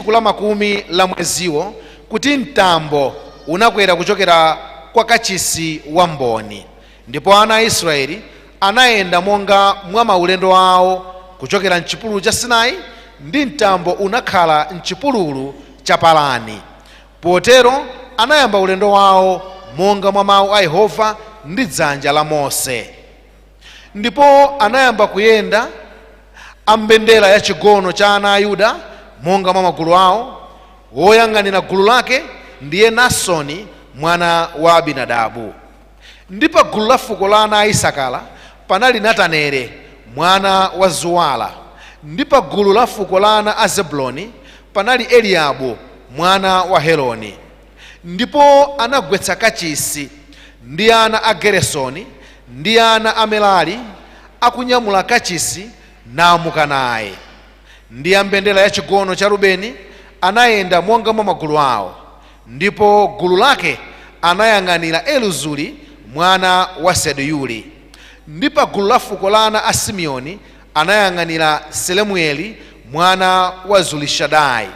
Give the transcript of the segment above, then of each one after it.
tsiku la makumi la mweziwo kuti mtambo unakwera kuchokera kwa kachisi wa mboni, ndipo ana a Israeli anayenda monga mwa maulendo awo kuchokera mchipululu cha Sinai, ndi mtambo unakhala mchipululu cha Parani. Potero anayamba ulendo wawo monga mwa mawu a Yehova ndi dzanja la Mose. Ndipo anayamba kuyenda ambendera ya chigono cha ana a Yuda monga mwa magulu awo. Woyang'anira gulu lake ndiye Nasoni mwana wa Abinadabu. Ndi pa gulu la fuko la ana a Isakara panali Natanele mwana wa Zuwala. Ndi pa gulu la fuko la ana a Zebuloni panali Eliabu mwana wa Heloni. Ndipo anagwetsa kachisi ndi ana a Geresoni ndi ana a Merari akunyamula kachisi namuka naye. Ndi ambendera ya chigono cha Rubeni anayenda monga mwa magulu awo, ndipo gulu lake anayang'anira Eluzuri mwana wa Sediyuli. Ndi pa gulu la fuko la ana a Simeoni anayang'anira Selemueli mwana wa Zulishadai.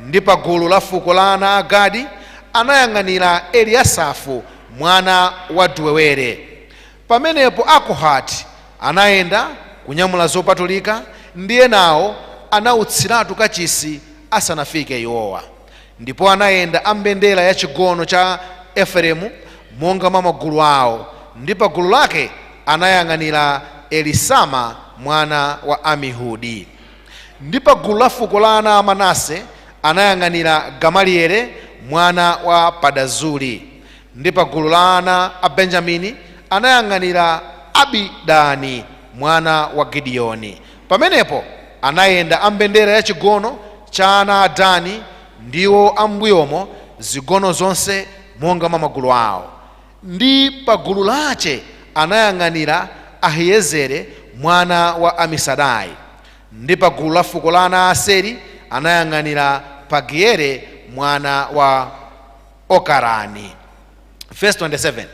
Ndi pa gulu la fuko la ana a Gadi anayang'anira Eliasafu mwana wa Duwewere. Pamenepo Akohati anayenda kunyamula zopatulika, ndiye nawo anautsiratu kachisi asanafike iwowa. Ndipo anayenda ambendera ya chigono cha Efereimu monga mwa magulu awo, ndi pa gulu lake anayang'anira Elisama mwana wa Amihudi. Ndi pa gulu la fuko la ana a Manase anayang'anira Gamalieli mwana wa Padazuri. Ndi pa gulu la ana a Benjamini anayang'anira Abidani mwana wa Gideoni. Pamenepo anayenda ambendera ya chigono cha ana a Dani, ndiwo ambuyomo zigono zonse monga mwa magulu awo. Ndi pa gulu lache anayang'anira Ahiyezere mwana wa Amisadai. Ndi pa gulu la fuko la ana a Aseri anayang'anira Pagiere mwana wa Okarani. Verse 27.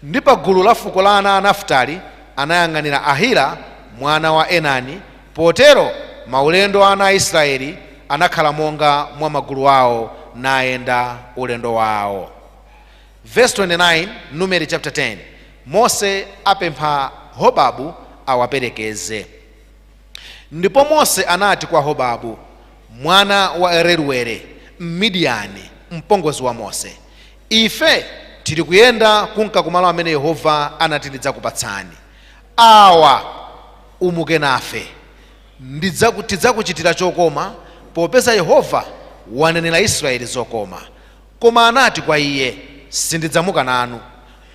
Ndi pa gulu la fuko la ana a Naftali anayang'anira Ahira mwana wa Enani. Potero maulendo a ana a Israeli anakhala monga mwa magulu awo nayenda ulendo wawo. Verse 29, Numeri chapter 10. Mose apempha Hobabu awaperekeze. Ndipo Mose anati kwa Hobabu mwana wa Ereruele Midiani, mpongozi wa Mose, ife tili kuyenda kunka kumalo amene Yehova anati ndidzakupatsani. Awa umuke nafe, tidzakuchitira chokoma, popeza Yehova wanenera Israeli zokoma. Koma anati kwa iye, sindidzamuka nanu,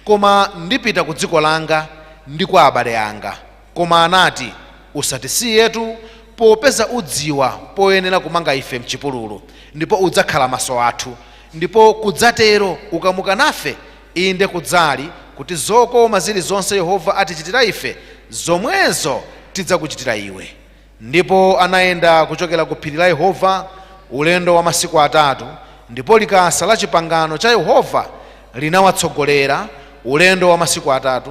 koma ndipita ku dziko langa ndi kwa abale anga. Koma anati, usatisiyetu, popeza udziwa poyenera kumanga ife mchipululu, ndipo udzakhala maso athu. Ndipo kudzatero ukamuka nafe, inde kudzali kuti zokoma zilizonse Yehova atichitira ife, zomwezo tidzakuchitira iwe. Ndipo anayenda kuchokera ku phiri la Yehova ulendo wa masiku 3, ndipo likasa la chipangano cha Yehova linawatsogolera ulendo wa masiku 3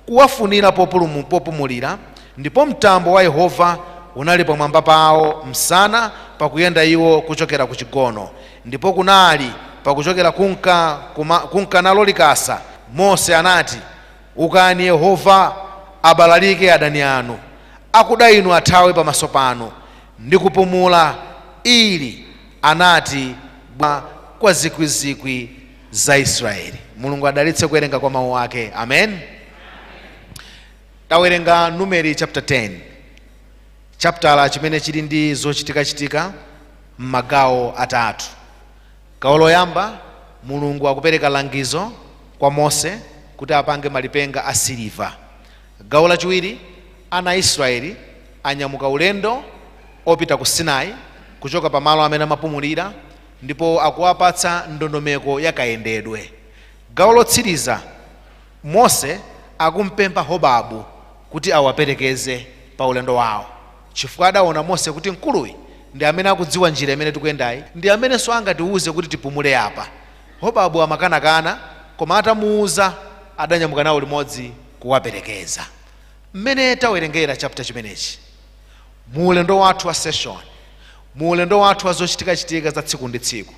kuwafunira popumulira. Ndipo mtambo wa Yehova unali pamwamba pawo msana pakuyenda iwo kuchokera ku chigono, ndipo kunali pakuchokera kunka nalo likasa. Mose anati, ukani Yehova abalalike adani anu, akuda inu athawe pamaso panu ndi kupumula. Ili anati kwa zikwizikwi za Israeli. Mulungu adalitse kuwerenga kwa mawu ake. Amen. Tawerenga Numeri chapter 10. Chapter chimene chili ndi zochitika m'magawo atatu. Gawo loyamba, Mulungu akupereka langizo kwa Mose kuti apange malipenga a siliva. Gawo lachiwiri, ana a Israeli anyamuka ulendo opita ku Sinai kuchoka pamalo amene amapumulira, ndipo akuwapatsa ndondomeko yakayendedwe. Gawo lotsiriza, Mose akumpempha Hobabu kuti awaperekeze pa ulendo wawo, chifukwa adaona Mose kuti mkuluyi ndi amene akudziwa njira imene tikuyendayi, ndi amene so angatiuze kuti tipumule apa. Hobabu amakanakana, koma atamuuza adanyamuka nawo limodzi kuwaperekeza. Mmene tawerengera chapter chimenechi mu ulendo wathu wa session, mu ulendo wathu wa zochitika za tsiku ndi tsiku,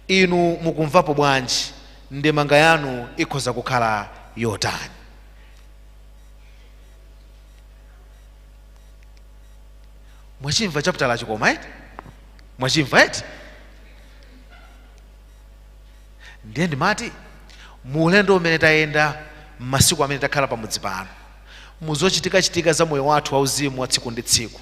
inu mukumvapo bwanji? Ndemanga yanu ikhoza kukhala yotani? Mwachimva chapter la chikoma eti? Mwachimva eti? Ndiye ndimati mu ulendo umene tayenda m'masiku amene takhala pamudzi pano, mu zochitika za moyo wathu wauzimu wa tsiku ndi tsiku,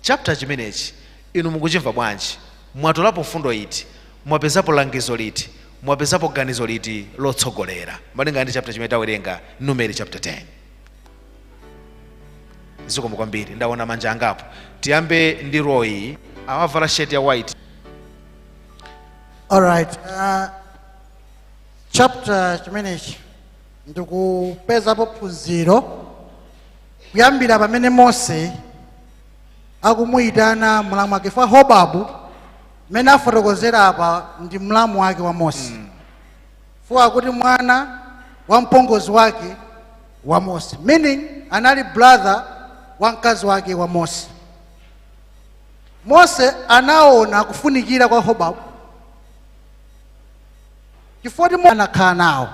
chapter chimenechi inu mukuchimva bwanji? Mwatolapo mfundo iti? Mwapezapo langizo liti? Mwapezapo ganizo liti lotsogolera malinga ndi chapter chimene tawerenga, Numeri chapter 10? Zikomo kwambiri. Ndaona manja angapo. Tiyambe ndi Roy, awavala shirt ya white. All right. Chapter chimenechi ndikupezapo phunziro kuyambira pamene Mose akumuyitana mlamu wake fa Hobabu, mene afotokozera apa ndi mlamu wake wa Mose. Fuwa kuti mwana wa mpongozi wake wa Mose, meaning anali brother wa mkazi wake wa Mose. Mose anaona kufunikira kwa Hobabu chifoti mwana anakhala nawo.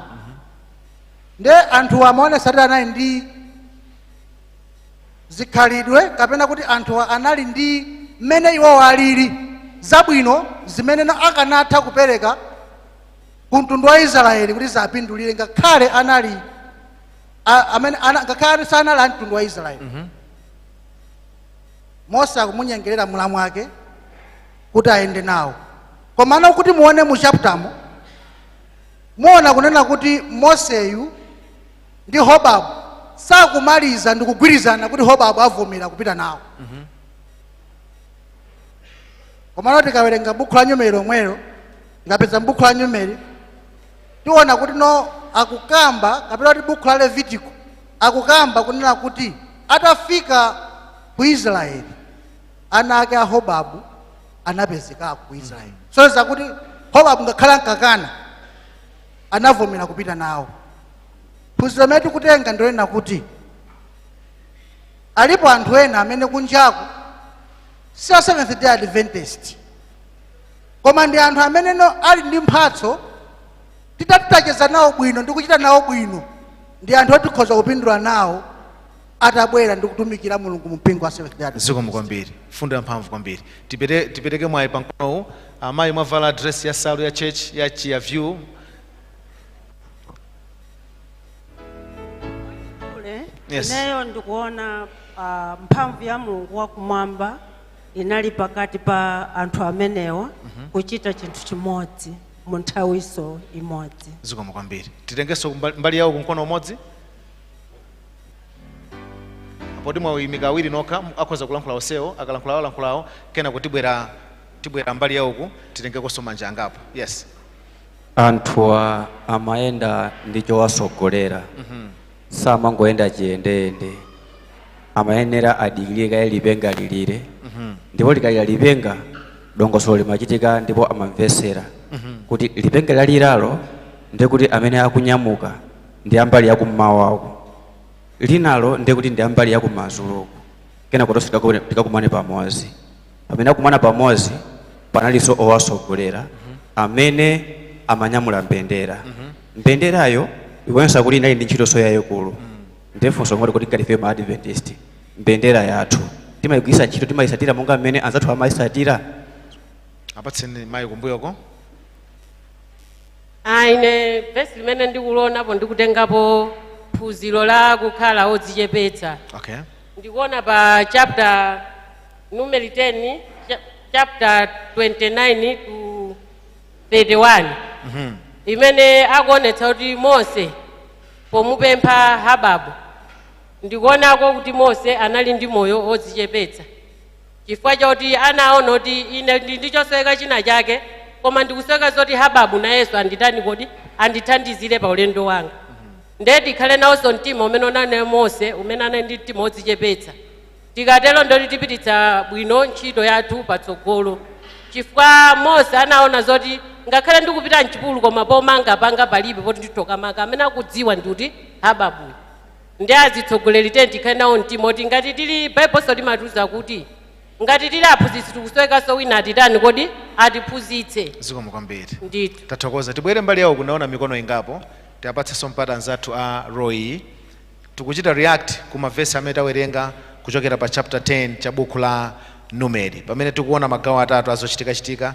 Nde anthu amaona satana anali ndi zikhalidwe kapena kuti anthu anali ndi mmene iwo alili zabwino zimene akanatha kupereka ku mtundu wa Israeli kuti zapindulire ngakhale anali amene ngakhale sanali a mtundu wa Israeli. Mose akumunyengerera mlamu wake kuti ayende nawo. Komano kuti muone mu chaptamo muona kunena kuti Moseyu ndi Hobabu sakumaliza ndi kugwirizana kuti Hobabu avomera kupita nawo. Komano tikawerenga buku la Numeri omwelo, tikapeza buku la Numeri tiona kuti no akukamba kapena kuti buku la Levitiko akukamba kunena kuti atafika ku Israeli ana ake a Hobabu anapezeka ku Israeli. So zakuti Hobabu ngakhala nkakana anavomera kupita nawo. Phunziro limene tikutenga ndilonena kuti alipo anthu ena amene kunjaku si a Seventh Day Adventist, koma ndi anthu amene ali ndi mphatso titatacheza nawo bwino ndi kuchita nawo bwino, ndi anthu otikhoza kupindula nawo atabwera ndi kutumikira Mulungu mu mpingo wa Seventh Day Adventist. Zikomo kwambiri. Fundo ya mphamvu kwambiri. Tipereke mwayi pankono. Amayi mwavala dress ya salu ya church ya Chia View. Yes. Leo ndikuona mphamvu ya Mulungu wakumwamba inali pakati pa anthu amenewa kuchita chinthu chimodzi mu nthawiso imodzi. Zikomo kwambiri. Titengeso mbali yawo kunkono umodzi. Apoti mwawimika awiri nokha akhoza kulankhula onsewo, akalankhulawo kena kutibwera mbali yawo titengekonso manja angapo. Yes. Anthu amayenda ndi chowasogolera. Samangoyenda chiyendeyende, amayenera adikirire kaye lipenga lilire. Ndipo likalira lipenga dongosolo limachitika ndipo amamvesera kuti lipenga laliralo ndi kuti amene akunyamuka ndi ambali yakum'mawako, linalo ndi kuti ndi ambali yakumadzulo. Kena kuti tikakumane pamodzi. Amene akumana pamodzi panalinso owasogolera amene amanyamula mbendera. Mbenderayo iwensa kuti inali ndi ntchito yayikulu. Ndifunso ngoti kuti ngati ife Adventist mbendera yathu timayigwisa ntchito, timayisatira monga mmene anzathu amayisatira. Apatseni mayi kumbuyoko. Ine verse limene ndikulonapo ndikutengapo phunziro la kukhala odzichepetsa. Okay. Ndikuona pa chapter Numeri 10 chapter 29 to 31. Imene akuonetsa kuti Mose pomupempha Hobabu, ndikuonako kuti Mose anali ndi moyo odzichepetsa chifukwa chakuti anaona kuti ine ndichosweka china chake, koma ndikusweka zoti Hobabu nayenso anditani kodi andithandizire pa ulendo wanga. Ndiye tikhale nawonso mtima umene unane Mose umene anali ndi mtima odzichepetsa, tikatero ndoti tipititsa bwino ntchito yathu patsogolo. Chifukwa Mose anaona zoti ngakhale ndikupita mchipululu koma pomanga panga palibe poti nditoka maka amene akudziwa ndi kuti Hobabu. Ndi azitsogoleri tikhale nawo mtima oti ngati tili Bible limatiuza kuti ngati tili aphunzitsi tikusowekanso wina atitani kodi atiphunzitse. zikomo kwambiri. Ndithu. Tathokoza. Tibwere mbali yawo kunaona mikono ingapo. Tiapatsenso mpata anzathu a Roy. Tikuchita react ku mavesi amene tawerenga kuchokera pa chapter 10 cha buku la Numeri. Pamene tikuona magawo atatu azochitika.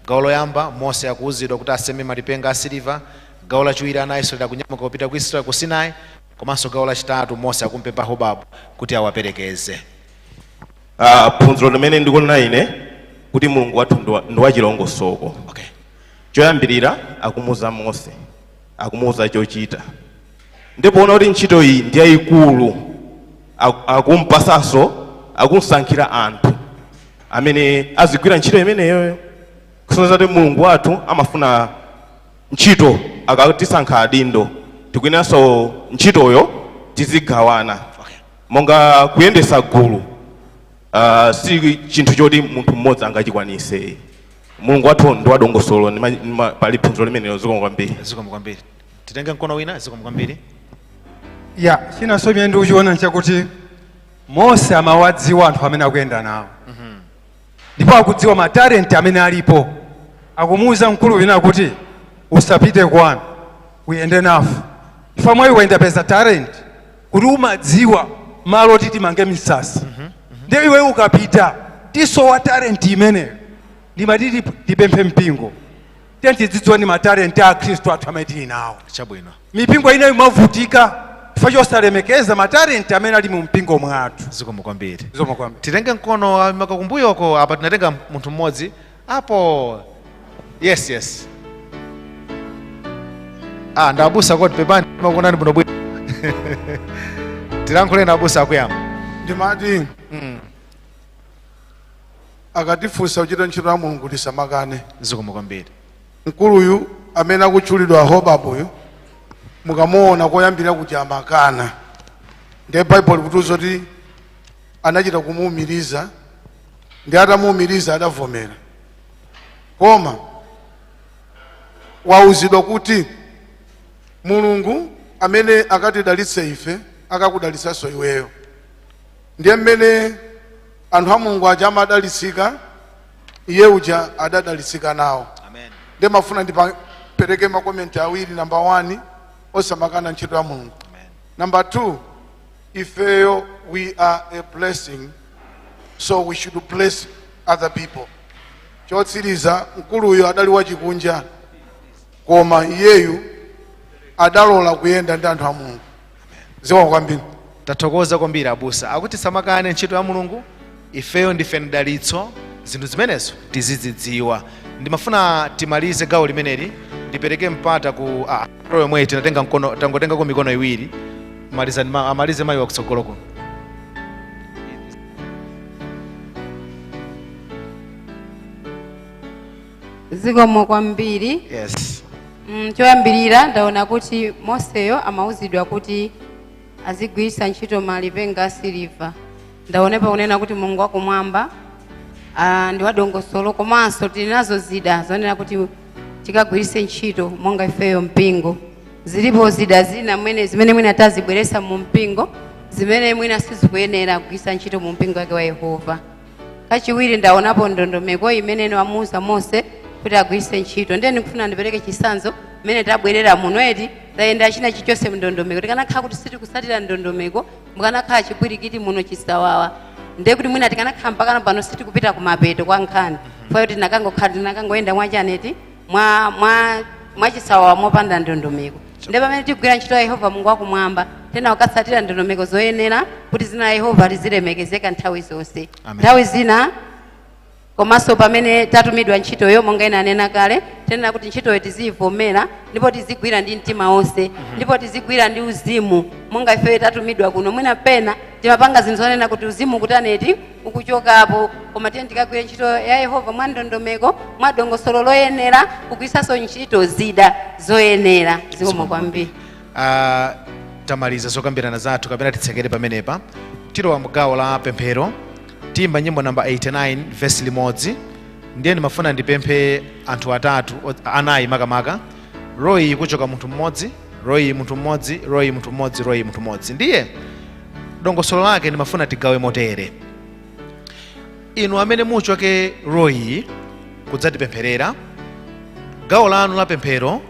Gawo loyamba Mose akuwuzidwa kuti aseme malipenga a siliva. Gawo lachiwiri ana Israeli akunyamuka kupita ku Israeli ku Sinai. Komanso gawo lachitatu Mose akumpempha Hobabu kuti awaperekeze. Phunziro limene ndikuona ine kuti Mulungu wathu ndi wachilongosoko. Okay. Choyambirira akumuza Mose, akumuza chochita. Ndipo ona kuti ntchito iyi ndi yayikulu, akumpasanso, akusankhira anthu amene azigwira ntchito imeneyo. Kusonyeza kuti Mulungu wathu amafuna ntchito akatisankha adindo. Tikuyenanso ntchitoyo tizigawana. Okay. Monga kuyendesa gulu. Si chinthu choti munthu mmodzi angachikwanise. Mulungu wathu ndi wadongosolo pali phunziro limenelo. Zikomo kwambiri. Zikomo kwambiri. Titenge mkono wina. Zikomo kwambiri. Ya, chinanso chimene ndikuchiona nchakuti Mose amawadziwa anthu amene akuyenda nawo. Ndipo akudziwa matalenti amene alipo. Akumuwuza mkulu wina kuti usapite kwanu, uyende nafu. Chifukwa mwayi wayendapeza talent kuti umadziwa malo oti timange misasa. Ndiye iwe ukapita tisowa talent imeneyo. Ndimatiti tipemphe mpingo. Tidzidziwa ni matalenti a Khristu athu amene tili nawo. Chabwino. Mipingo inayo imavutika chifukwa chosalemekeza matalenti amene ali mu mpingo mwathu. Zikomo kwambiri. Zikomo kwambiri. Titenge mkono makakumbuyoko apa tinatenga munthu mmodzi apo. Yes. Ndabusa kodi pepani makunani buno bwino. Tilankhule na abusa akuyamba. Ndimati akatifunsa kuchita ntchito ya Mulungu tisamakane. Zikomo kwambiri. Mkuluyu amene akutchulidwa Hobabuyu mukamuona koyambira kuti amakana. Ndiye Bible likutiuza kuti anachita kumuumiriza, ndi atamuumiriza adavomera. Koma wauzidwa kuti Mulungu amene akatidalitse ife akakudalitsanso iweyo. Ndiye mmene anthu a Mulungu aja amadalitsika, iye uja adadalitsika nawo. Amen. Ndiye mafuna ndipereke makomenti awiri. Number 1, osamakana ntchito ya Mulungu. Amen. Number 2, ifeyo we are a blessing, so we should bless other people. Chotsiriza mkuluyo adali wachikunja, koma iyeyu adalola kuyenda ndi anthu a Mulungu. Zikomo kwambiri. Tathokoza kwambiri abusa. Akuti samakane ntchito ya Mulungu, ifeyo ndife mdalitso, zinthu zimenezo tizidzidziwa. Ndimafuna timalize gawo limeneli, ndipereke mpata ku Roy mwe tinatenga mkono, tangotenga ku mikono iwiri. Amalize mayi wakutsogolo kuno. Zikomo kwambiri. Yes. Choyambirira ndaona kuti Moseyo amauzidwa kuti azigwiritsa ntchito malipenga a siliva. Ndaonepa kunena kuti Mulungu wakumwamba ndi wadongosolo, komanso tilinazo zida zonena kuti tikagwiritse ntchito monga ifeyo mpingo. Zilipo zida zina zimene mwina tazibweretsa mu mpingo, zimene mwina sizikuyenera kugwiritsa ntchito mu mpingo wake wa Yehova. Kachiwiri ndaonapo ndondomeko imene wamuuza Mose kuti agwiritse ntchito. Ndiye ndikufuna ndipereke chitsanzo mmene tabwerera munweti tayenda china chichonse mndondomeko. Tikanakhala kuti sitikusatira ndondomeko, mukanakhala chipwirikiti muno chisawawa. Ndiye kuti mwina tikanakhala mpaka pano sitikupita kumapeto kwa nkhani. Kwa hiyo tinakangoyenda mwachaneti mwa chisawawa mopanda ndondomeko. Ndiye pamene tigwira ntchito ya Yehova Mulungu wakumwamba, tena ukatsatira ndondomeko zoyenera kuti zina la Yehova lizilemekezeka nthawi zonse. Nthawi zina komanso pamene tatumidwa ntchitoyo monga ina anena kale, tena kuti ntchitoyo tizivomera ndipo tizigwira ndi mtima wonse, ndipo tizigwira ndi uzimu monga ifeyo tatumidwa kuno. Mwina pena timapanga zinthu zonena kuti uzimu kutaneti ukuchokapo, koma tiye tikagwira ntchito ya Yehova mwa ndondomeko, mwa dongosolo loyenera, kugwiritsanso ntchito zida zoyenera. Zikomo kwambiri. Tamaliza zokambirana zathu kapena titsekere pamenepa. Tilowa mgawo la pemphero. Timba nyimbo namba 89 verse limodzi. Ndiye ndimafuna ndipemphe anthu atatu anayi makamaka. Roy kuchoka munthu mmodzi, Roy munthu mmodzi, Roy munthu mmodzi, Roy munthu mmodzi. Ndiye dongosolo lake ndimafuna tigawe motere. inu amene muchoke royi kudzatipempherera, gawo lanu la pemphero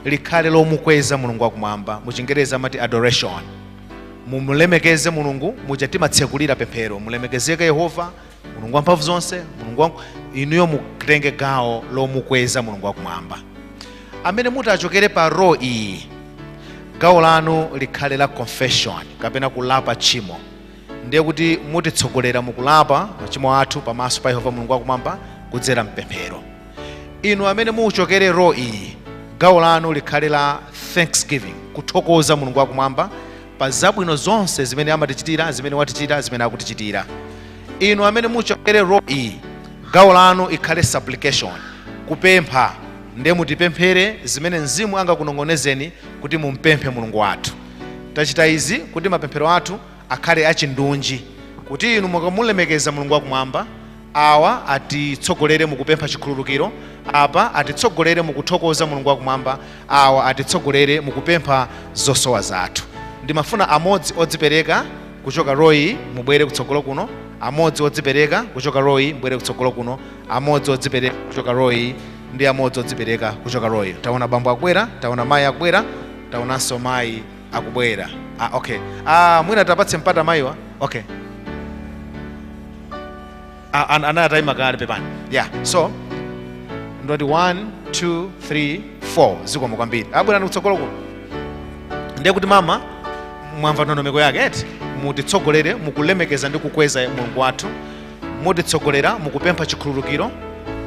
likhale lomukweza mulungu wakumwamba. Mu Chingereza amati adoration. Mumulemekeze mulungu, muja timatsekulira pemphero. Mulemekezeke Yehova, mulungu wamphamvu zonse, mulungu wangu. Inuyo mutenge gawo lomukweza mulungu wakumwamba. Amene mutachokere pa row iyi, gawo lanu likhale la confession, kapena kulapa tchimo. Ndiye kuti mutitsogolera mukulapa machimo athu pamaso pa Yehova mulungu wakumwamba kudzera mpemphero. Inu amene muchokere row iyi, gawo lanu likhale la thanksgiving, kuthokoza mulungu wakumwamba pa zabwino zonse zimene amatichitira, zimene watichitira, zimene akutichitira. Inu amene muchokere row iyi, gawo lanu ikhale supplication, kupempha. Ndiye mutipemphere zimene mzimu angakunong'onezeni kuti mumpemphe mulungu wathu. Tachita izi kuti mapemphero athu akhale achindunji, kuti inu mukamulemekeza mulungu wakumwamba, awa atitsogolere mukupempha chikhululukiro, apa atitsogolere mukuthokoza mulungu wakumwamba, awa atitsogolere mukupempha zosowa zathu. Ndimafuna amodzi odzipereka kuchoka royi mubwere kutsogolo kuno, amodzi odzipereka kuchoka royi mubwere kutsogolo kuno, amodzi odzipereka kuchoka royi ndi amodzi odzipereka kuchoka royi. Taona bambo akubwera, taona mayi akubwera, taonanso mayi akubwera. Okay. Mwina tapatse mpata mayiwa. Okay. Anatayima kale pepani. Yeah. So ndoti 1 2 3 4 zikomo kwambiri. Abwera ndi kutsogolo kuno. Ndiye kuti mama mwamva ndondomeko yake eti mutitsogolere mukulemekeza ndi kukweza mulungu wathu, mutitsogolera mukupempha chikhululukiro,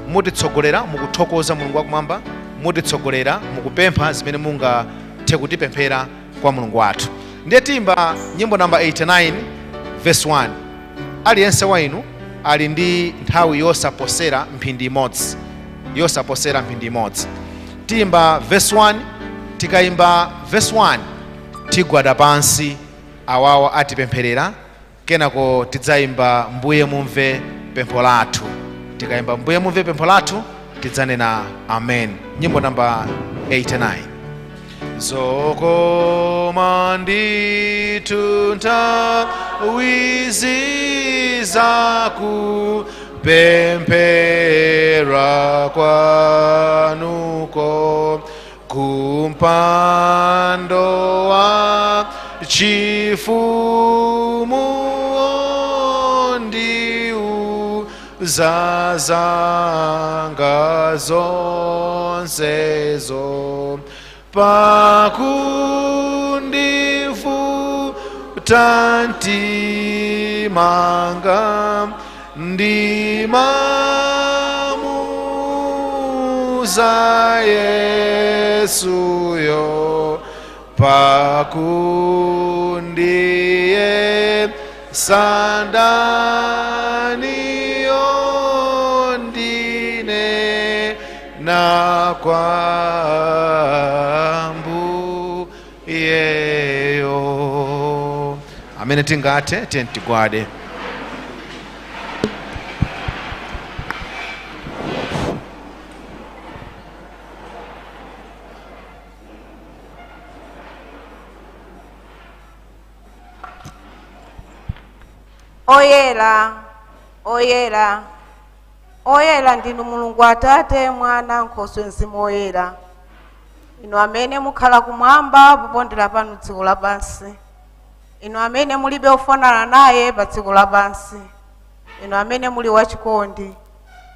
mutitsogolera mukuthokoza mulungu wakumwamba, mutitsogolera mukupempha zimene mungathe kutipemphera kwa mulungu wathu. Ndiye timba nyimbo namba 89 verse 1. Aliyense wa inu ali ndi nthawi yosaposera mphindi imodzi, yosaposera mphindi imodzi. Timba verse 1, tikayimba verse 1 tigwada pansi, awawa atipempherera, kenako tidzayimba mbuye mumve pempho lathu. Tikayimba mbuye mumve pempho lathu tidzanena amen. Nyimbo namba 89. Zokoma ndithu nthawi zakupemphera kwanuko, kumpando wa chifumu zanga zonsezo, pakundivuta mtimanga ndimamuza Yesuyo, pakundiye sandaniyo ndine na kwambuyeyo. Amene tingathe tigwade. Oyera, oyera, oyera ndinu mulungu Atate, Mwana, Nkhoswe, Mzimu Oyera. Inu amene mukhala kumwamba popondera panu dziko lapansi. Inu amene mulibe ofanana naye pa dziko lapansi. Inu amene muli wachikondi.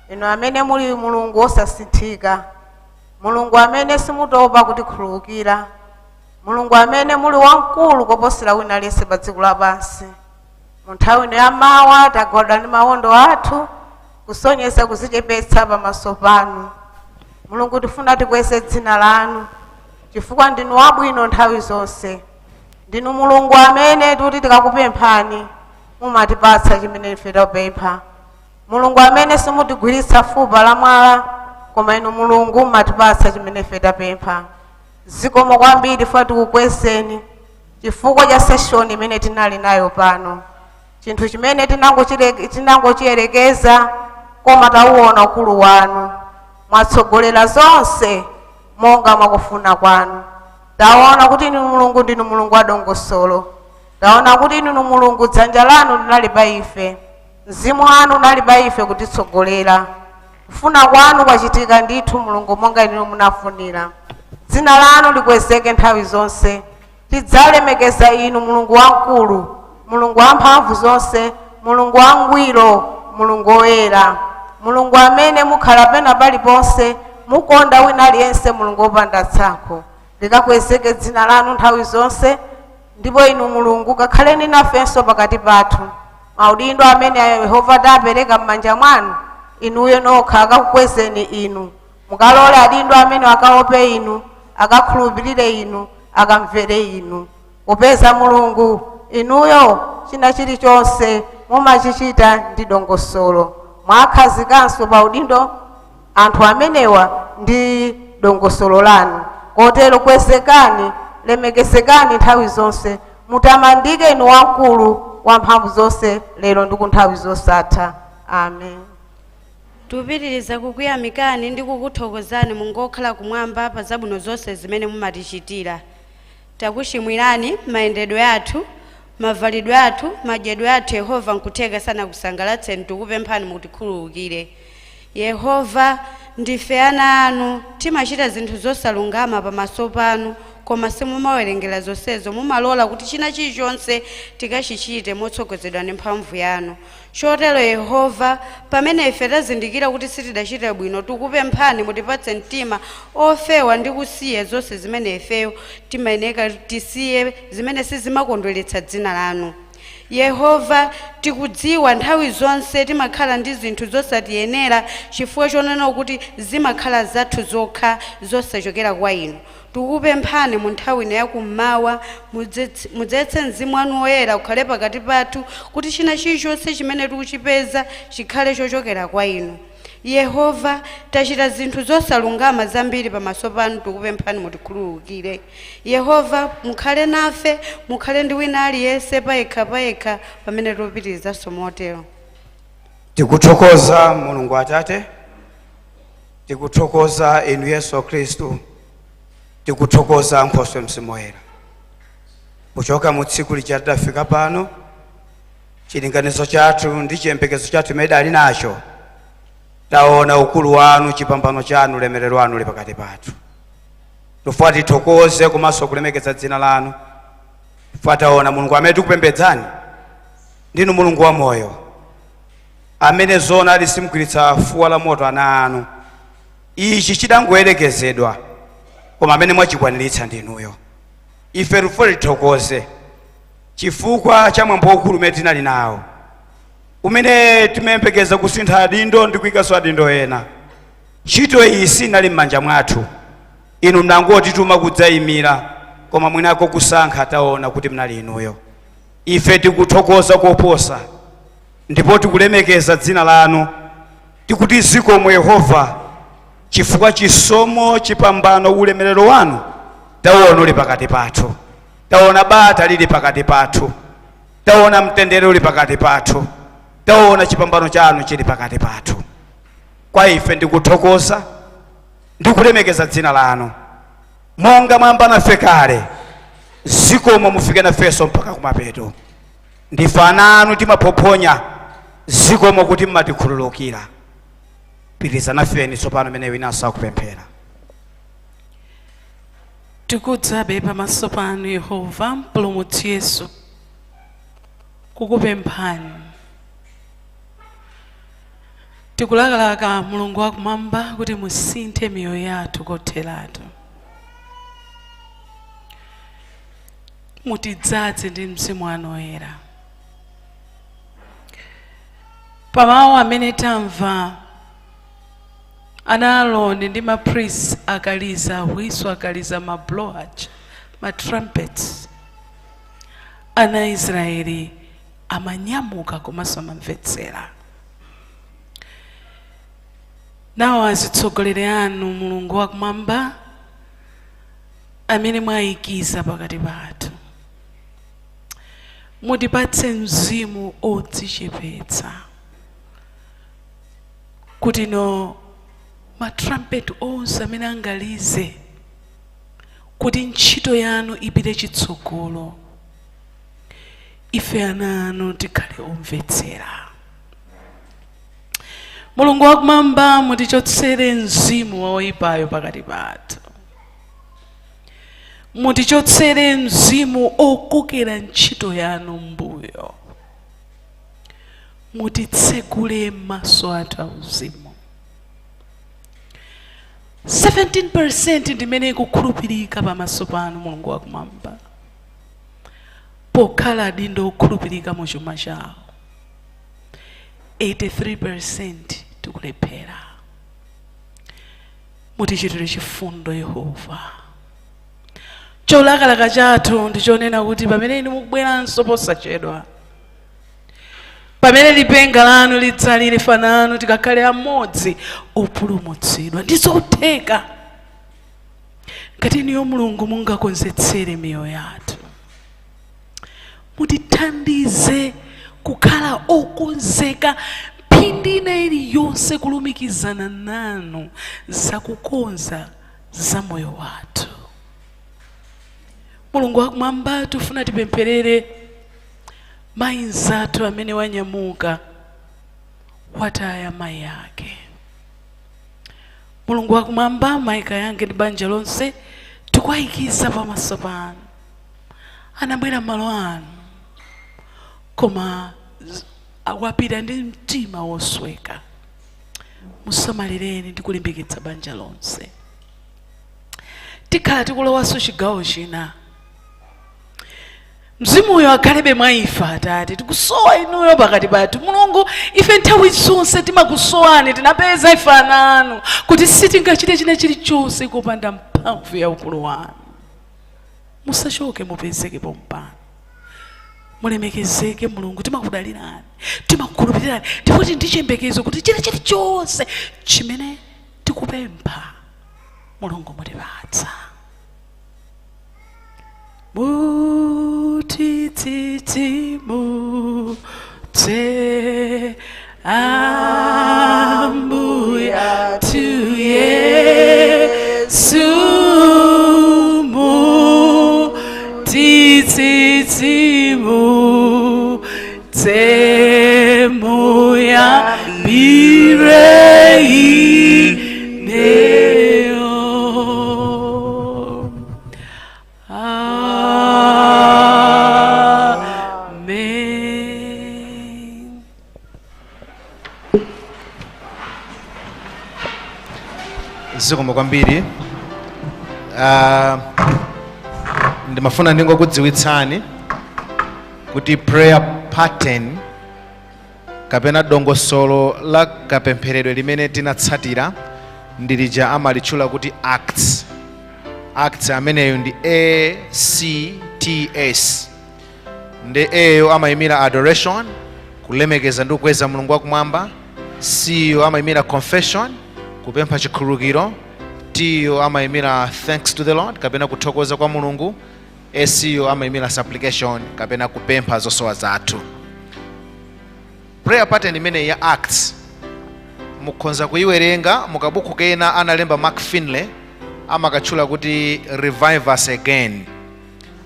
Inu amene muli mulungu osasinthika. Mulungu amene simutopa kutikhululukira. Mulungu amene muli wamkulu koposera wina aliyense pa dziko lapansi. Munthawi ino yamawa tagwada ndi mawondo athu kusonyeza kuzichepetsa pamaso panu. Mulungu tifuna tikweze dzina lanu chifukwa ndinu wabwino nthawi zonse. Ndinu mulungu amene kuti tikakupemphani mumatipatsa chimene ife tapempha. Mulungu amene simutigwiritsa fupa la mwala, koma inu mulungu mumatipatsa chimene ife tapempha. Zikomo kwambiri ife tikukwezeni chifukwa cha session imene tinali nayo pano. Chinthu chimene tinangochiyerekeza koma tauona ukulu wanu. Mwatsogolera zonse monga mwakufuna kwanu. Taona kuti inu mulungu ndinu mulungu wa dongosolo. Taona kuti inu mulungu dzanja lanu linali pa ife. mzimu wanu unali pa ife kutitsogolera. Kufuna kwanu kwachitika ndithu Mulungu monga inu munafunira. Dzina lanu likwezeke nthawi zonse. Tidzalemekeza inu Mulungu wamkulu, Mulungu wamphamvu zonse, Mulungu wangwiro, Mulungu woyera, Mulungu amene mukhala pena paliponse, mukonda wina aliyense, Mulungu wopanda tsankho. Likakwezeke dzina lanu nthawi zonse, ndipo inu Mulungu kakhaleni nafenso pakati pathu. Maudindo amene Yehova adapereka m'manja mwanu, inuyo nokha akakukwezeni inu. Mukalole adindo amene akaope inu, akakhulupirire inu, akamvere inu. Popeza Mulungu inuyo china chilichonse mumachichita ndi dongosolo. Mwakhazikanso pa udindo anthu amenewa ndi dongosolo lanu. Kotero kwezekani, lemekezekani nthawi zonse, mutamandike inu wamkulu wamphamvu zonse lero ndi kunthawi zosatha. Amen. Tupitiriza kukuyamikani ndi kukuthokozani mungokhala kumwamba pa zabwino zonse zimene mumatichitira. Takuchimwirani mayendedwe athu, mavalidwe athu, madyedwe athu Yehova nkutheka sana kusangalatseni, tikupemphani mutikhululukire. Yehova, ndife ana anu, timachita zinthu zosalungama pamaso panu, koma simumawerengera zonsezo, mumalola kuti china chilichonse tikachichite motsogozedwa ndi mphamvu yanu. Chotero Yehova, pamene ife tazindikira kuti sitidachita bwino, tikupemphani mutipatse mtima ofewa ndi kusiya zonse zimene ifeyo timayeneka tisiye, zimene sizimakondweretsa dzina lanu. Yehova, tikudziwa nthawi zonse timakhala ndi zinthu zosatiyenera, chifukwa chonena kuti zimakhala zathu zokha zosachokera kwa inu. Tikupemphani mu nthawi ino yakummawa, mudzetse mzimu wanu woyera ukhale pakati pathu, kuti china chilichonse chimene tikuchipeza chikhale chochokera kwa inu. Yehova, tachita zinthu zosalungama zambiri pamaso panu, tikupemphani mutikhululukire. Yehova, mukhale nafe, mukhale ndi wina aliyense payekha pamene tikupitirizanso motero. Tikuthokoza Mulungu Atate, tikuthokoza inu Yesu Khristu, tikuthokoza Nkhoswe Mzimu Woyera. Kuchoka mu tsiku lija tidafika pano, chilinganizo chathu ndi chiyembekezo chathu imene ali nacho, taona ukulu wanu, chipambano chanu, ulemerero wanu uli pakati pathu. Tufuna tithokoze komanso kulemekeza dzina lanu. Tufuna taona Mulungu amene tikupembedzani ndinu Mulungu wa moyo, amene zona ali simugwiritsa fuwa la moto ana anu. Ichi chidangoyerekezedwa, koma amene mwachikwaniritsa ndinuyo. Ife tufuna tithokoze chifukwa cha mwambo waukulu umene tinali nawo, umene timempekeza kusintha adindo ndi kuyikanso adindo ena. Ntchito iyi sinali m'manja mwathu, inu mnangotituma kudzayimira, koma mwinako kusankha taona kuti mnali inuyo. Ife tikuthokoza koposa, ndipo tikulemekeza dzina lanu, tikuti zikomo Yehova, chifukwa chisomo, chipambano, ulemerero wanu taona uli pakati pathu, taona bata lili pakati pathu, taona mtendere uli pakati pathu, taona chipambano chanu chili pakati pathu. Kwa ife ndikuthokoza ndikulemekeza dzina lanu, monga mwamba nafe kale, zikomo mufike nafenso mpaka kumapeto. Ndife ana anu timaphophonya, zikomo kuti mmatikhululukira. Pitiza nafeni tsopano mene winanso akupemphera. Tikudzabe pamaso panu Yehova mpulumutsi Yesu, kukupemphani. Tikulakalaka Mulungu wakumwamba kuti musinthe miyoyo yathu kotheratu. Mutidzaze ndi Mzimu wanu woyera. Pamawu amene tamva ana Aaroni ndi mapriests akaliza awiso, akaliza mablowhaj, matrumpets, ana Israeli amanyamuka komanso amamvetsera. Nawo azitsogolere anu Mulungu wakumwamba amene mwayikiza pakati pathu, mutipatse mzimu odzichepetsa, kuti no matrumpet onse amene angalize, kuti ntchito yanu ipite chitsogolo. Ife ana anu tikhale omvetsera. mulungu wakumwamba mutichotsere mzimu woyipayo pakati pathu, mutichotsere mzimu okokera ntchito yanu mbuyo, mutitsegule maso athu auzimu. 17% ndimene ikukhulupirika pamaso panu mulungu wakumwamba, pokhala adindo okhulupirika mu chuma chawo. 83% tikulephera. Mutichitire chifundo Yehova. Cholakalaka chathu ndichonena kuti pamene inu mukubweranso posachedwa, pamene lipenga lanu lidzalire fanano tikakhale amodzi opulumutsidwa. Ndizotheka ngati niyo mulungu mungakonzetsere miyoyo yathu, mutithandize kukhala okonzeka mphindi ina iliyonse kulumikizana nanu zakukonza za moyo wathu. Mulungu wakumwamba tufuna tipempherere mayi nzathu amene wanyamuka wataya mayi ake. Mulungu wakumwamba mayi kayange ndi banja lonse tikuwayikiza pamaso panu. Anabwera malo anu koma wapita ndi mtima wosweka. Musamalireni ndi kulimbikitsa banja lonse. Tikhala tikulowanso chigawo china, mzimuyo akhalebe mwa ife Atate. Tikusowa inuyo pakati pathu mulungu. Ife nthawi zonse timakusowani, tinapeza ife ana anu kuti sitingachite china chilichonse kopanda mphamvu ya ukulu wanu. Musachoke, mupezeke pompano, mulemekezeke mulungu. Timakudalirani, timakukhulupirirani, ndipo ndi chiyembekezo kuti china chilichonse chimene tikupempha mulungu mutipatsa. Mutitsitsimutse Ambuya tu Yesu, mutitsitsimutse muyambire ineyo. Amen. Zikomo kwambiri. Ndimafuna ndingokudziwitsani kuti prayer pattern kapena dongosolo la kapempheredwe limene tinatsatira ndilija amalitchula kuti acts. Acts ameneyo ndi ACTS. Ndi eyo amayimira adoration, kulemekeza ndi kukweza mulungu wakumwamba. C yo amayimira confession, kupempha chikhululukiro. T yo amayimira thanks to the Lord, kapena kuthokoza kwa mulungu. S yo amayimira supplication, kapena kupempha zosowa zathu. Prayer pattern imene ya Acts mukhoza kuyiwerenga mukabuku kena analemba Mark Finley amakatchula kuti revive us again.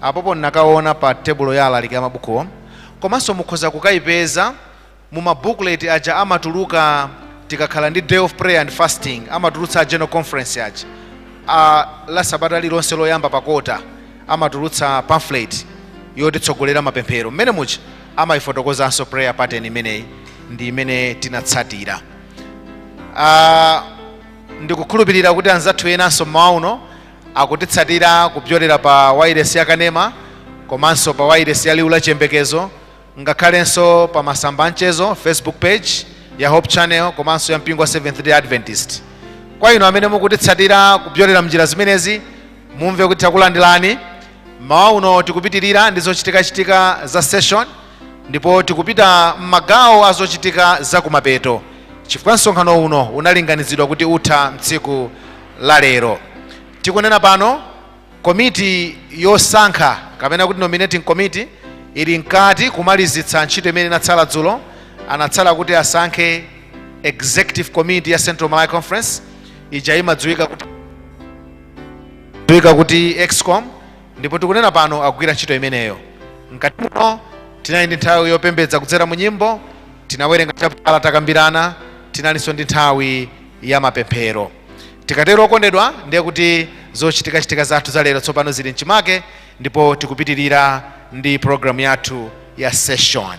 Apopo nakaona pa tebulo ya alaliki amabukuwo. Komanso mukhoza kukayipeza mu mabooklet aja amatuluka tikakhala ndi day of prayer and fasting, amatulutsa general conference aja. La sabata lilonse loyamba pakota amatulutsa pamphlet yotitsogolera mapemphero. Mmene mucha amayifotokozanso prayer pattern imeneyi ndi imene tinatsatira. Ndikukhulupirira kuti anzathu enanso mawuno akutitsatira kupyolera pa wireless ya Kanema, komanso pa wireless ya Liwu la Chiyembekezo, ngakhalenso pa masamba anchezo Facebook page ya Hope Channel, komanso ya mpingo wa Seventh Day Adventist. Kwa inu amene mukutitsatira kupyolera mnjira zimenezi, mumve kuti takulandilani. Mawuno tikupitirira ndi zochitika za session, ndipo tikupita m'magawo azochitika za kumapeto, chifukwa msonkhano uno unalinganizidwa kuti utha mtsiku la lero. Tikunena pano komiti yosankha kapena kuti nominating committee ili mkati kumalizitsa ntchito imene inatsala dzulo. Anatsala kuti asankhe executive committee ya Central Malaya Conference, ija imadziwika kuti EXCOM, ndipo tikunena pano akugwira ntchito imeneyo. Mkati muno tinali ndi nthawi yopembedza kudzera mu nyimbo, tinawerenga chapter takambirana, tinalinso ndi nthawi ya mapemphero. Tikatero okondedwa, ndiye kuti zochitika zathu za lero tsopano zili mchimake, ndipo tikupitirira ndi programu yathu ya session.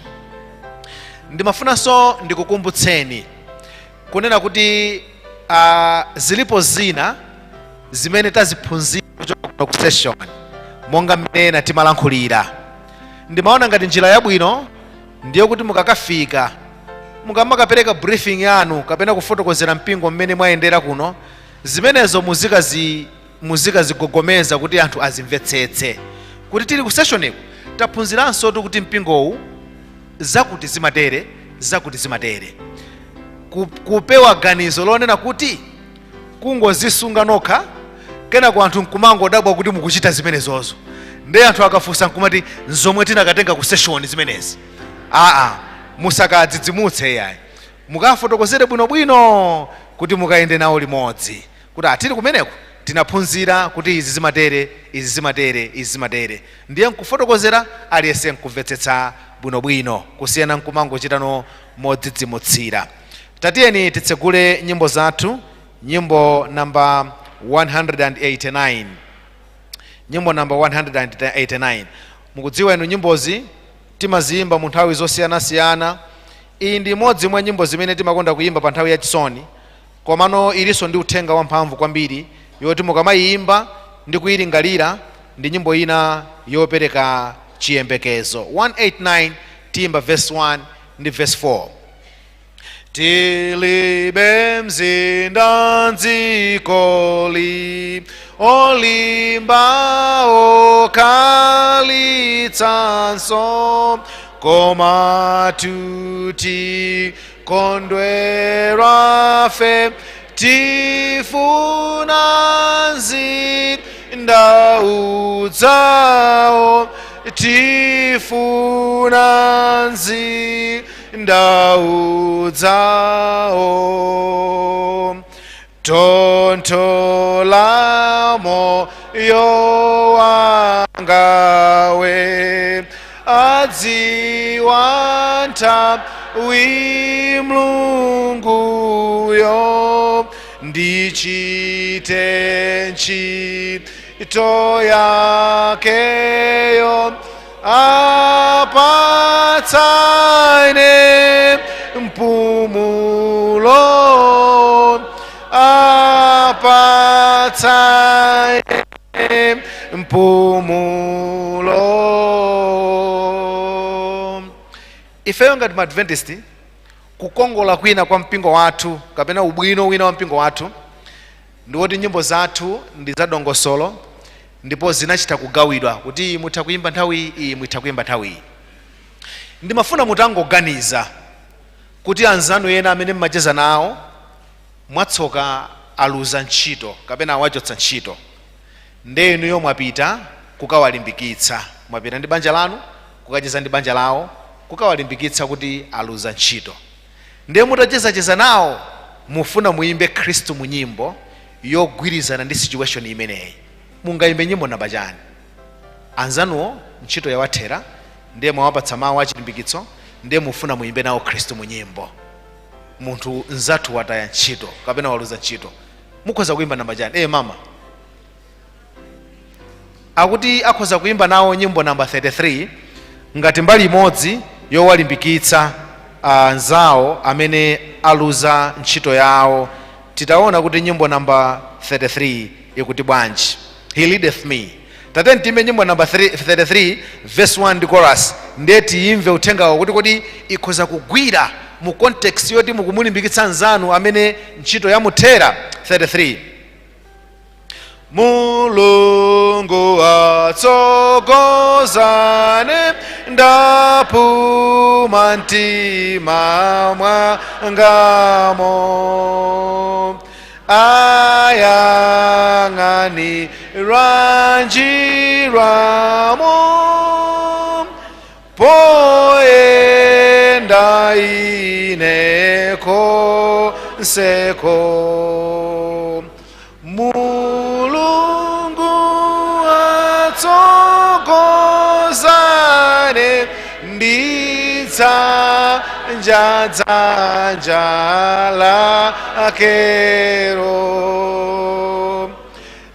Ndimafunanso ndikukumbutseni kunena kuti zilipo zina zimene taziphunzira kuchoka ku session monga mmene timalankhulira. Ndimaona ngati njira yabwino ndiyo kuti mukakafika mukamakapereka briefing yanu kapena kufotokozera mpingo mmene mwayendera kuno, zimenezo muzikazigogomeza kuti anthu azimvetsetse kuti tili ku sessioneko taphunziranso kuti mpingowu zakuti zimatere, kupewa ganizo lonena kuti kungozisunga nokha kena ku anthu nkumangodabwa kuti mukuchita zimenezozo, ndiye anthu akafunsa nkumati nzomwe tinakatenga ku session zimenezi. Musakadzidzimutse yayi, mukafotokozere bwinobwino kuti mukayende nawo limodzi kuti atili kumeneko tinaphunzira kuti izi zimatere, ndiye nkufotokozera aliyense nkumvetsetsa bwinobwino kusiyana nkumangochitano modzidzimutsira. Tatiyeni titsegule nyimbo zathu, nyimbo namba 189. Nyimbo namba 189. Mukudziwa inu nyimbozi timaziyimba mu nthawi zosiyanasiyana. Iyi ndi imodzi mwa nyimbo zimene timakonda kuyimba pa nthawi yachisoni, komano ilinso ndi uthenga wamphamvu kwambiri yoti mukamayimba ndi kuyilingalira ndi nyimbo ina yopereka chiyembekezo. 189 tiyimba verse 1 ndi verse 4. Tilibe mzinda nzikoli olimba okalitsanso, koma tuti kondwera fe tifuna mzinda udzawo, tifuna mzinda udzawo. Tontola moyo wangawe adziwa nthawi Mulunguyo, ndichite ntchito yakeyo apatsane mpumulo, apatsane mpumulo. Ifeyo ngati Adventist kukongola kwina kwa mpingo wathu kapena ubwino wina wa mpingo wathu ndiwoti nyimbo zathu ndi zadongosolo, ndipo zinachita kugawidwa kuti mutha kuyimba nthawi iyi, mutha kuyimba nthawi iyi. Ndimafuna mutangoganiza kuti anzanu ena amene mmacheza nawo mwatsoka aluza ntchito kapena awachotsa ntchito, ndiye inuyo mwapita kukawalimbikitsa, mwapita ndi banja lanu kukacheza ndi banja lawo kukawalimbikitsa kuti aluza ntchito. Ndiye mutacheza nawo mufuna muyimbe Khristu mu nyimbo yogwirizana ndi situation imeneyi, mungayimbe nyimbo namba chani? Anzanuwo ntchito yawathera, ndiye mwawapatsa mawu achilimbikitso, ndiye mufuna muyimbe nawo Khristu mu nyimbo. Munthu nzathu wataya ntchito kapena waluza ntchito, mukhoza kuyimba namba chani? Mama akuti akhoza kuyimba nawo nyimbo namba 33 ngati mbali imodzi yowalimbikitsa anzawo amene aluza ntchito yawo. Titaona kuti nyimbo namba 33 ikuti bwanji. He leadeth me. Tateni tiyimbe nyimbo namba 33 verse 1 ndi chorus, ndiye tiyimve uthengawo kuti kodi ikhoza kugwira mu context yoti mukumulimbikitsa anzanu amene ntchito yamuthera. 33. Mulungu atsogozane ndapuma mtima mwangamo, ayang'anira njiramo poyenda ine konseko. Mulungu atsogozane nditsa dzanja lakero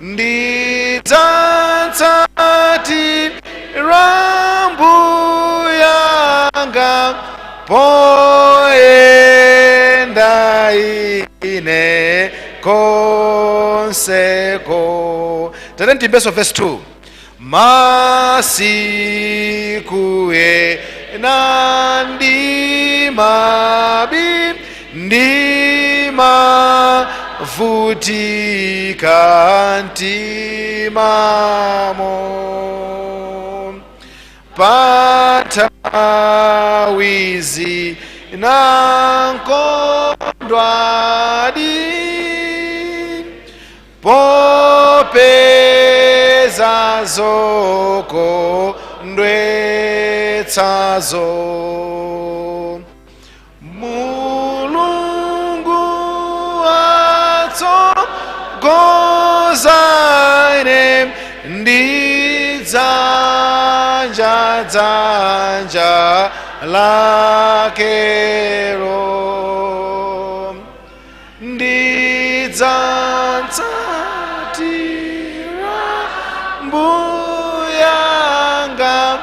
ndidzatsatira mbuyanga poenda ine konseko. Tate ntimbeso verse 2. Masiku ena ndimavutika ntimamo patawizi nankondwadi popeza zoko ndwetsazo mulungu atsogozaine ndidzanja lakero ndidzatsatira mbuyanga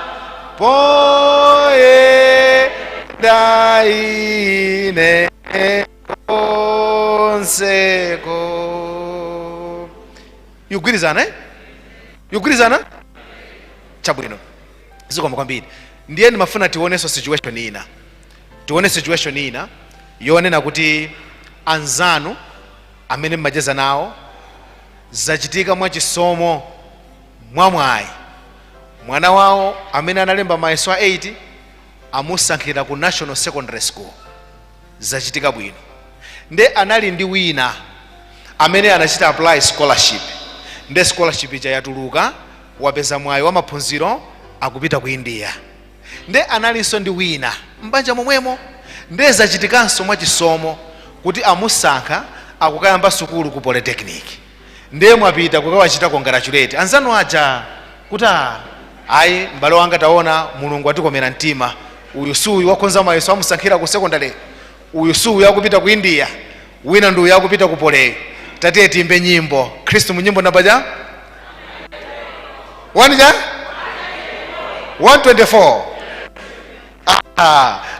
poenda ine konseko. Yugwirizana yugwirizana chabwino zikoma kwambiri. Ndiye ndimafuna tioneso situation ina, tione situation ina yonena kuti anzanu amene mmacheza nawo zachitika mwachisomo mwamwayi. Mwana wawo amene analemba mayeso a 8 amusankhira ku National Secondary School, zachitika bwino. Nde anali ndi wina amene anachita apply scholarship, nde scholarship ija yatuluka, wapeza mwayi wa maphunziro akupita ku India. Nde analinso ndi wina mbanja momwemo, nde zachitikanso mwachisomo kuti amusankha akukayamba sukulu ku Polytechnic. Nde mwapita kukawachita congratulate anzanu aja kuti ayi m'bale wanga taona mulungu atikomera mtima, uyu suyu wakonza mayeso amusankhira ku secondary, uyu suyu yakupita ku India, wina nduyu yakupita ku Pole. Tatiye timbe nyimbo Kristu mu nyimbo namba ja 124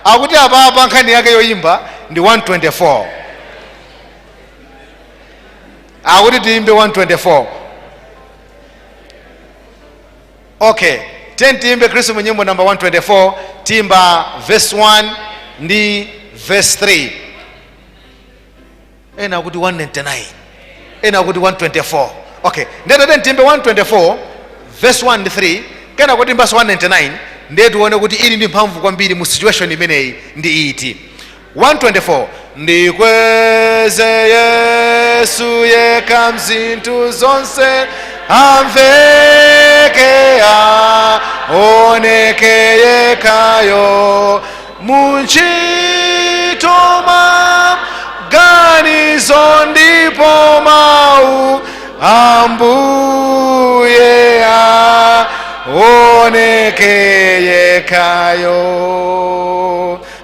akuti apa nkhani yake yoyimba ndi 124, akuti tiimbe 124. Okay, tiimbe Kristu mu nyimbo namba 124, timba verse 1 ndi verse 3. Ena akuti 199, ena akuti 124. Okay, ndete timbe 124 verse 1 ndi 3, kena kuti timba 199 ndiye tione kuti ili ndi mphamvu kwambiri mu situation imeneyi ndi iti. 124 ndikweze Yesu yekha mzinthu zonse amveke aoneke yekhayo muntchito maganizo ndipo mawu ambuye aoneke yekhayo.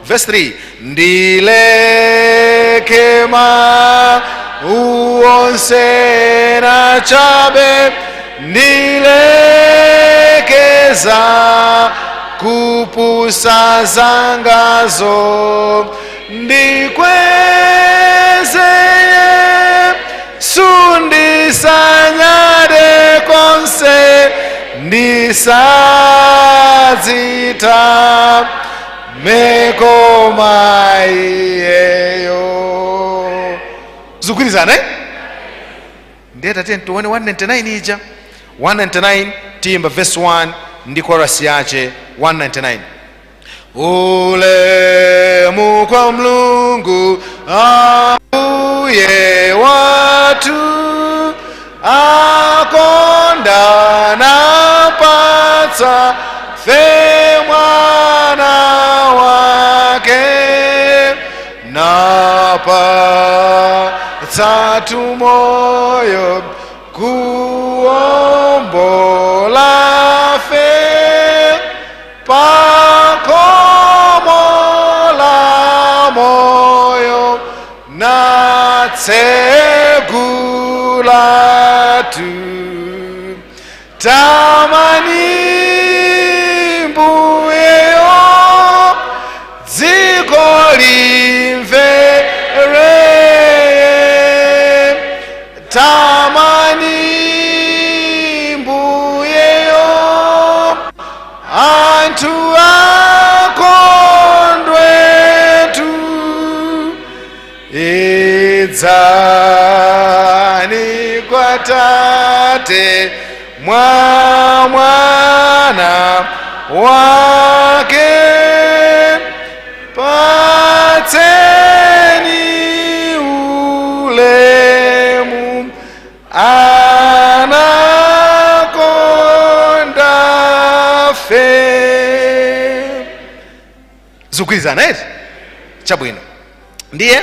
Verse 3 ndileke mawu onse na chabe ndilekeza kupusa zangazo ndikweze Yesu ndisanyade konse ndisadzita mekoma iyeyo. Zukwirizana ndiye tate tuone 199 ija 199 timba verse 1 ndi chorus yache 199. Ulemu kwa Mulungu ambuye watu akonda napatsa fe mwana wake napatsa tumoyo kuombola fe pakomola latu tamani mbuyeyo dziko limvere tamani mbuyeyo anthu akondwetu idzani kwa tate mwa mwana wake patseni ulemu anakonda fe zikugwirizana eti chabwino ndiye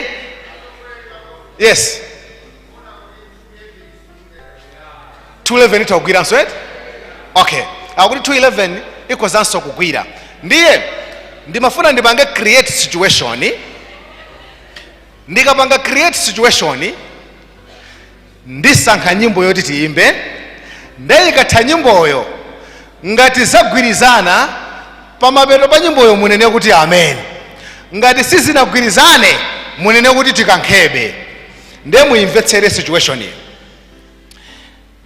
yes 211 itagwiranso eti okay akuti 211 ikozanso kugwira ndiye ndimafuna ndipange create situation ndikapanga create situation ndisankha nyimbo yoti tiyimbe ndayikatha nyimboyo ngati zagwirizana pamapeto pa nyimboyo munene kuti amen ngati sizinagwirizane munene kuti tikankhebe ndiye muyimvetsere situation iyi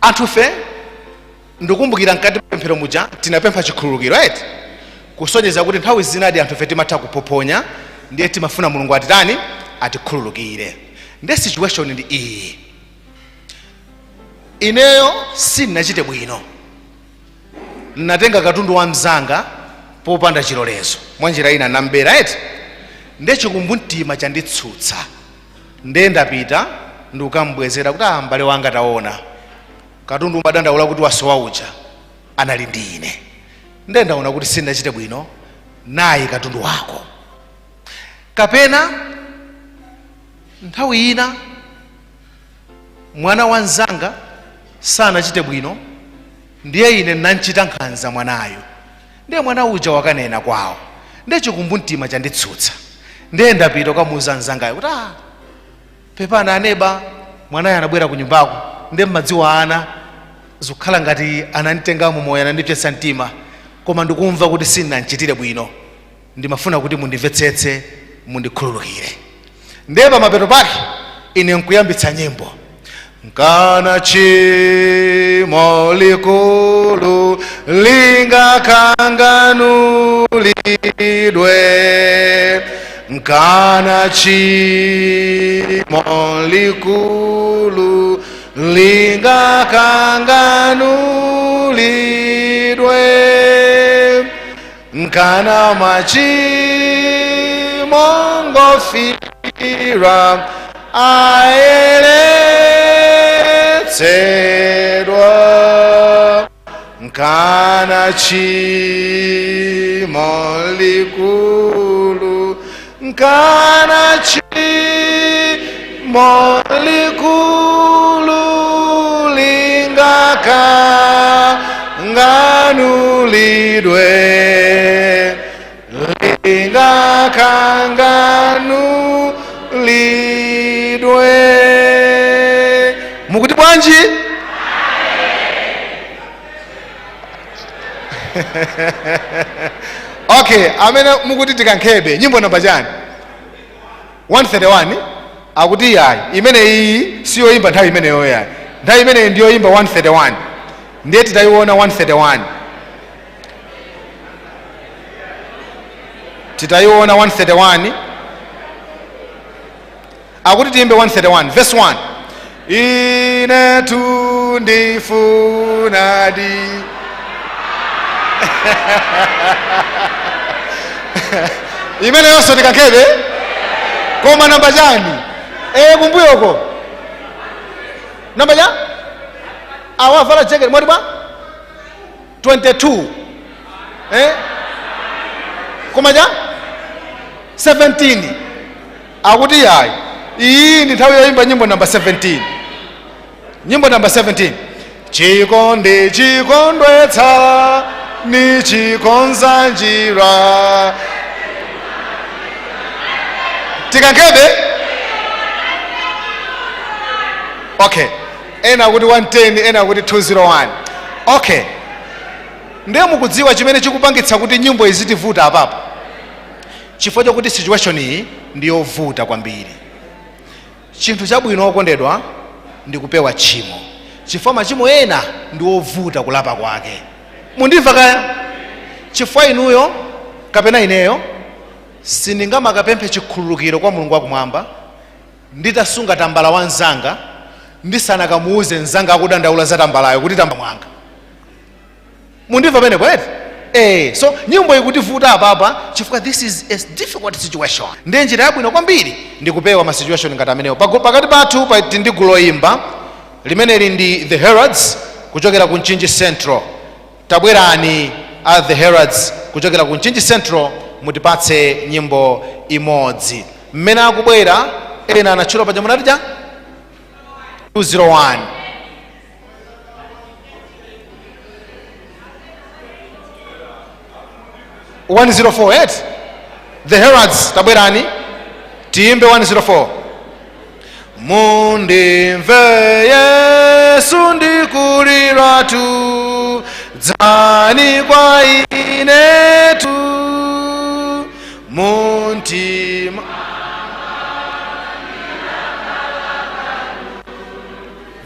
anthufe ndikumbukira mkati pemphero muja tinapempha chikhululukiro eti kusonyeza kuti nthawi zinadi anthufe timatha kuphoponya ndiye timafuna mulungu atitani atikhululukire ndiye situation ndi iyi ineyo sindinachite bwino natenga katundu wa mzanga popanda chilolezo mwanjira ina nambera eti ndiye chikumbumtima chanditsutsa ndiye ndapita ndikukambwezera kuti mbale wanga taona katundu umadandaula kuti wasowa uja anali ndi ine ndiye ndaona kuti sindinachite bwino nayi katundu wako kapena nthawi ina mwana wa mzanga sanachite bwino ndiye ine nanchita nkhanza mwanayo ndiye mwana uja wakanena kwawo ndiye chikumbumtima chanditsutsa ndiye ndapita kamuuza mzangayo kuti pepana aneba mwanayo anabwera ku nyumbako ndiye mmadziwa ana zikukhala ngati ananditengamo moyo anandipyesa mtima koma ndikumva kuti sindinachitire bwino ndimafuna kuti mundimvetsetse mundikhululukire ndiye pamapeto pake ine nkuyambitsa nyimbo nkana chimo likulu lingakanganulidwe nkana chimo likulu lingakanganulidwe nkana machimo ngofira ayeretsedwa nkana chimo likulu nkana chimo likulu lingakanganulidwe lingakanganulidwe mukuti bwanji okay amene mukuti tikankhebe nyimbo namba chani 131 akuti yayi imene iyi siyoyimba nthawi imeneyo yayi nthawi imeneyi ndiyoyimba 131 ndiye titayiona 131 titayiona 131 akuti tiyimbe 131 verse 1 ine tundifunadi imene yonso tikankhebe koma namba chani kumbuyoko namba cha awavala jacket mwati bwa 22 koma cha 17 akuti yayi iyi ndi nthawi yoyimba nyimbo namba 17 nyimbo namba 17 chikondi chikondwetsa ni chikonza njira tikankhebe okay ena akuti 110 ena akuti 201. Okay, ndiye mukudziwa chimene chikupangitsa kuti nyimbo izitivuta apapo, chifukwa chokuti situation iyi ndiyovuta kwambiri. Chinthu chabwino okondedwa ndi kupewa tchimo, chifukwa machimo ena ndi ovuta kulapa kwake. Mundimva kaya? Chifukwa inuyo kapena ineyo sindingamakapemphe chikhululukiro kwa Mulungu wakumwamba nditasunga tambala wa nzanga ndisanakamuuze nzanga akudandaula za tambalayo kuti tamba mwanga. Mundimva pene kweti? So nyimbo ikutivuta apapa chifukwa this is a difficult situation. Ndiye njira yabwino kwambiri ndi kupewa ma situation ngati amenewo. Pakati pathu pati ndi gulu loyimba limeneli ndi The Heralds kuchokera ku Mchinji Central. Tabwerani The Heralds kuchokera ku Mchinji Central mutipatse nyimbo imodzi. Mmene akubwera ena anatchula paja munatija 201. The Heralds tabwerani tiimbe 104. Mundimve Yesu ndikulira tu, dzani kwa inetu muntima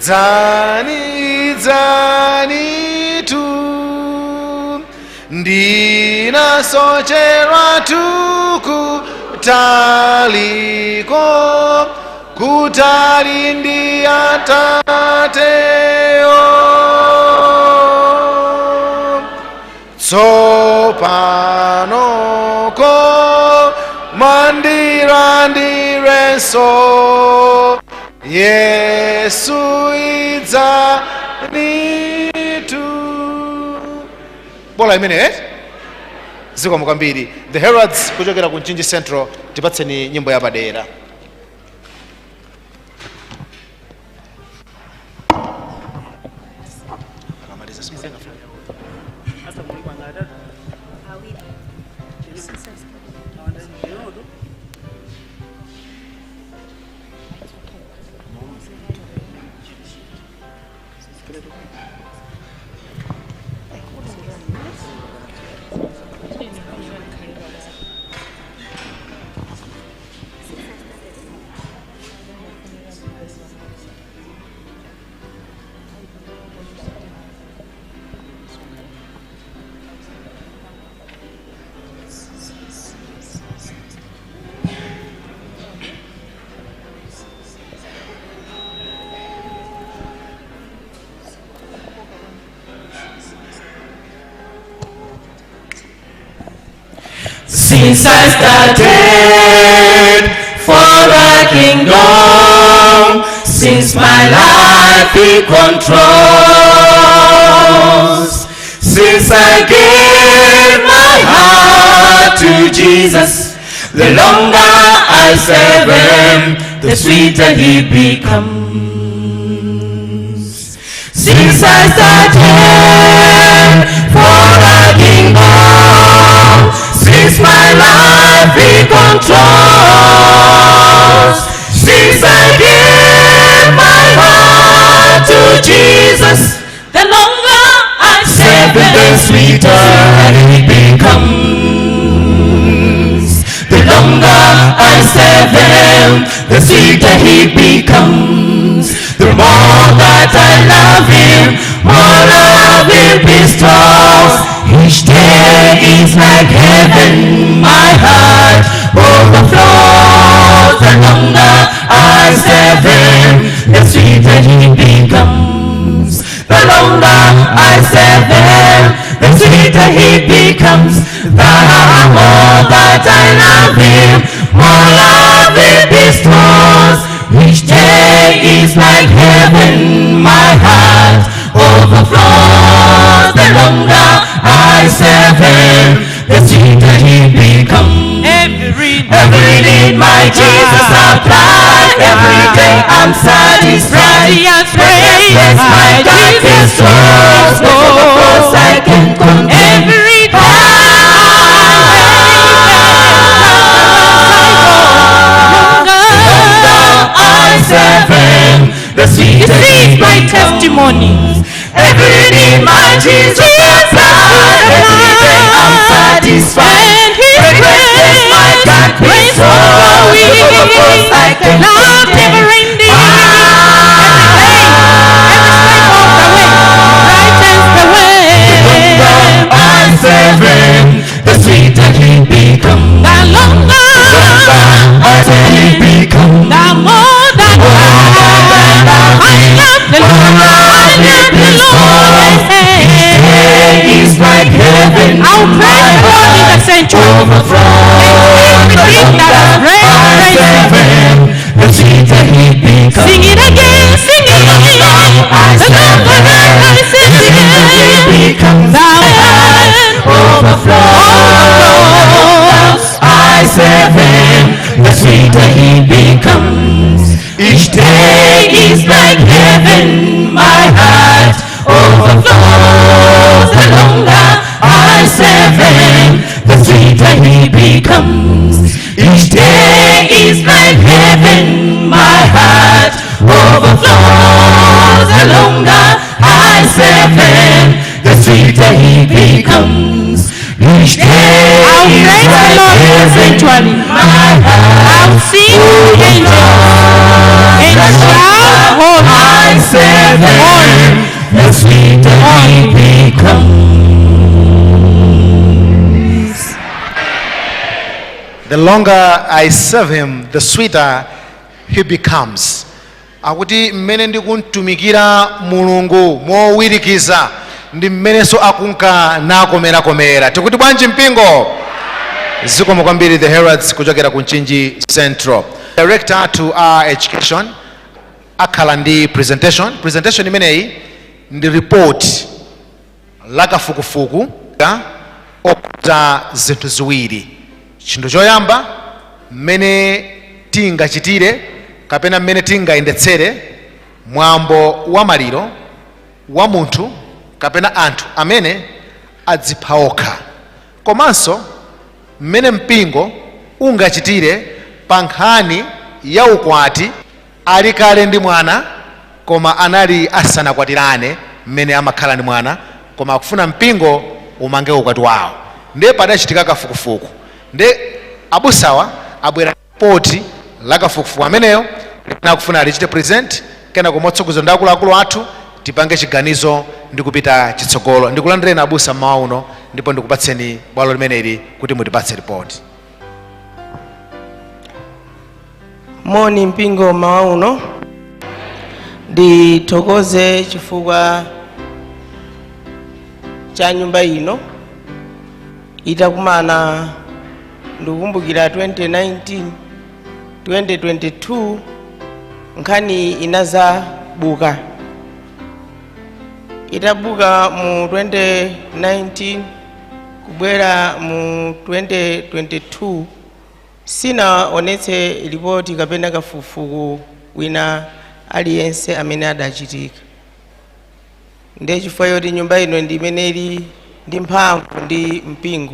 dzani dzani tu ndinasocherwa tu kutaliko kutali ndi Atateyo tsopanoko mandirandirenso Yesu idzanitu. Bola imene zikomo kwambiri. The Heralds kuchokera ku Mchinji Central tipatseni nyimbo yapadera. Since I started for the kingdom, since my life He controls, since I gave my heart to Jesus, the longer I serve Him, the sweeter He becomes. Since I started for the kingdom, since my life He controls, since I gave my heart to Jesus, the longer I serve Him, the sweeter He becomes. The longer I serve Him, the sweeter He becomes. The more that I love Him, more love He bestows. Each day is like heaven, my heart overflows. The longer I serve Him, the sweeter He becomes. The longer I serve Him, the sweeter He becomes. The more that I love Him, more love He bestows. Each day is like heaven, my heart overflows. The longer I serve Him, the sweeter He becomes. Every need my Jesus supplies. Every day I'm satisfied. Yes, my darkest troubles, no force I can contain. Every I serve Him, the sweeter He becomes. testimonies. Every day my Jesus supplies. Every day I'm satisfied. And His Greatness my God grace bestows. overflowing. I can Love never ending. I serve Him, the sweeter He becomes. The longer I serve He becomes. the more that I love the Lord. He's like heaven. I'll praise the Lord in the sanctuary. And everything that has praise. The sweeter He becomes. Sing it again, sing it. The longer I serve Him, thou overflows. I serve Him, the sweeter He becomes. Each day is like heaven, my heart overflows. The longer I serve Him, the sweeter He becomes. Each day is like heaven, my heart overflows. The longer I serve Him, the sweeter He becomes. Each day I'll is praise the like Lord in the heaven, sanctuary. my heart I'll sing to the angels and shout, holy, I serve Him, the sweeter He becomes. The longer I serve Him, the sweeter He becomes. Akuti mmene ndikuntumikira Mulungu mowirikiza ndi mmenenso akunka nakomera. Tikuti bwanji mpingo? Zikomo kwambiri the Heralds kuchokera ku Mchinji Central. Director to our education akhala ndi presentation imeneyi ndi report lakafukufuku okuza zinthu ziwiri. Chinthu choyamba mmene tingachitire kapena mmene tingayendetsere mwambo wa maliro wa munthu kapena anthu amene adzipha okha, komanso mmene mpingo ungachitire pa nkhani ya ukwati ali kale ndi mwana koma anali asanakwatirane, mmene amakhala ndi mwana koma akufuna mpingo umange ukwati wawo. Ndiye padachitika kafukufuku, ndiye abusawa abwera poti la kafukufuku ameneyo nakufuna alichite present kena kumotsogoza ndi akuluakulu athu tipange chiganizo ndi kupita chitsogolo. Ndikulandireni abusa mmawa uno ndipo ndikupatseni bwalo limeneli kuti mutipatse report. Moni mpingo mmawa uno, ndithokoze chifukwa cha nyumba ino itakumana ndikukumbukira 2019 2022 nkhani inazabuka. Itabuka mu 2019 kubwera mu 2022 sinaonetse ripoti kapena kafukufuku wina aliyense amene adachitika. Ndiye chifukwa choti nyumba ino ndi imene ili ndi mphamvu ndi mpingo